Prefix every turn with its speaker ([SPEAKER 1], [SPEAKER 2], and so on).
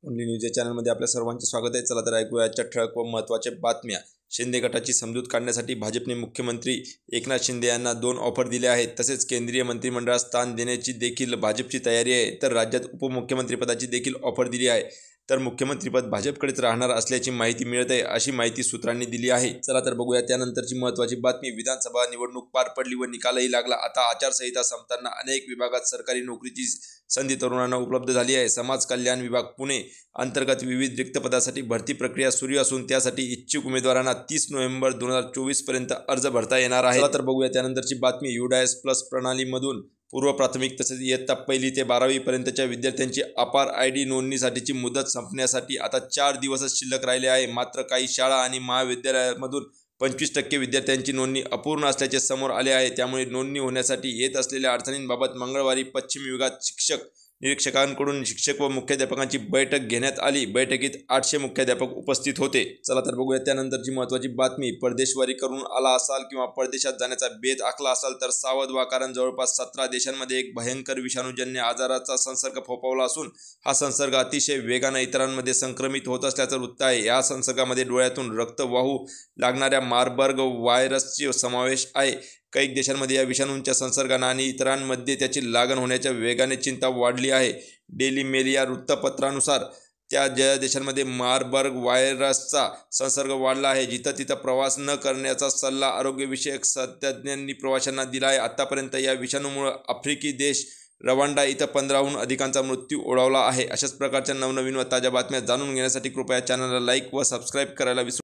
[SPEAKER 1] Only news या चॅनलमध्ये आपल्या सर्वांचे स्वागत आहे। चला तर ऐकूया आजच्या ठळक व महत्त्वाच्या बातम्या। शिंदे गटाची समजूत काढण्यासाठी भाजपने मुख्यमंत्री एकनाथ शिंदे यांना 2 ऑफर दिल्या आहेत। तसेच केंद्रीय मंत्रिमंडळात स्थान देण्याची देखील भाजपची तयारी आहे। तर राज्यात उपमुख्यमंत्रीपदाची देखील ऑफर दिली आहे। तर मुख्यमंत्रीपद भाजपकडेच राहणार असल्याची माहिती मिळत आहे, अशी माहिती सूत्रांनी दिली आहे। चला तर बघूया त्यानंतरची महत्त्वाची बातमी। विधानसभा निवडणूक पार पडली व निकालही लागला। आता आचारसंहिता संपताना अनेक विभागात सरकारी नोकरीची संधी तरुणांना उपलब्ध झाली आहे। समाज कल्याण विभाग पुणे अंतर्गत विविध रिक्त पदासाठी भरती प्रक्रिया सुरू असून त्यासाठी इच्छुक उमेदवारांना 30 नोव्हेंबर 2024 पर्यंत अर्ज भरता येणार आहे। चला तर बघूया त्यानंतरची बातमी। UDAS प्लस प्रणालीमधून पूर्व प्राथमिक तसेच इयत्ता 1 ते 12वी पर्यंतच्या विद्यार्थ्यांची अपार ID नोंदणीसाठीची मुदत संपण्यासाठी आता 4 दिवसच शिल्लक राहिले आहे। मात्र काही शाळा आणि महाविद्यालयांमधून 25% विद्यार्थ्यांची नोंदणी अपूर्ण असल्याचे समोर आले आहे। त्यामुळे नोंदणी होण्यासाठी येत असलेल्या अडचणींबाबत मंगळवारी पश्चिम विभागात शिक्षक निरीक्षकांकडून शिक्षक व मुख्याध्यापकांची बैठक घेण्यात आली। बैठकीत 800 मुख्याध्यापक उपस्थित होते। चला तर बघूया त्यानंतरची महत्त्वाची बातमी। परदेशवारी करून आला असाल किंवा परदेशात जाण्याचा बेत आखला असाल तर सावध व्हा, कारण जवळपास 17 देशांमध्ये एक भयंकर विषाणूजन्य आजाराचा संसर्ग फोफावला असून हा संसर्ग अतिशय वेगाने इतरांमध्ये संक्रमित होत असल्याचं वृत्त आहे। या संसर्गामध्ये डोळ्यातून रक्त वाहू लागणाऱ्या मार्बर्ग व्हायरसचा समावेश आहे। काही देशांमध्ये या विषाणूंच्या संसर्गाने आणि इतरांमध्ये त्याची लागण होण्याच्या वेगाने चिंता वाढली आहे। डेली मेल या वृत्तपत्रानुसार त्या ज्या देशांमध्ये मार्बर्ग व्हायरसचा संसर्ग वाढला आहे, तिथं प्रवास न करण्याचा सल्ला आरोग्यविषयक तज्ज्ञांनी प्रवाशांना दिला आहे। आतापर्यंत या विषाणूमुळे आफ्रिकी देश रवांडा इथं 15हून अधिकांचा मृत्यू ओढवला आहे। अशाच प्रकारच्या नवनवीन व ताज्या बातम्या जाणून घेण्यासाठी कृपया चॅनलला लाईक व सबस्क्राईब करायला विसरू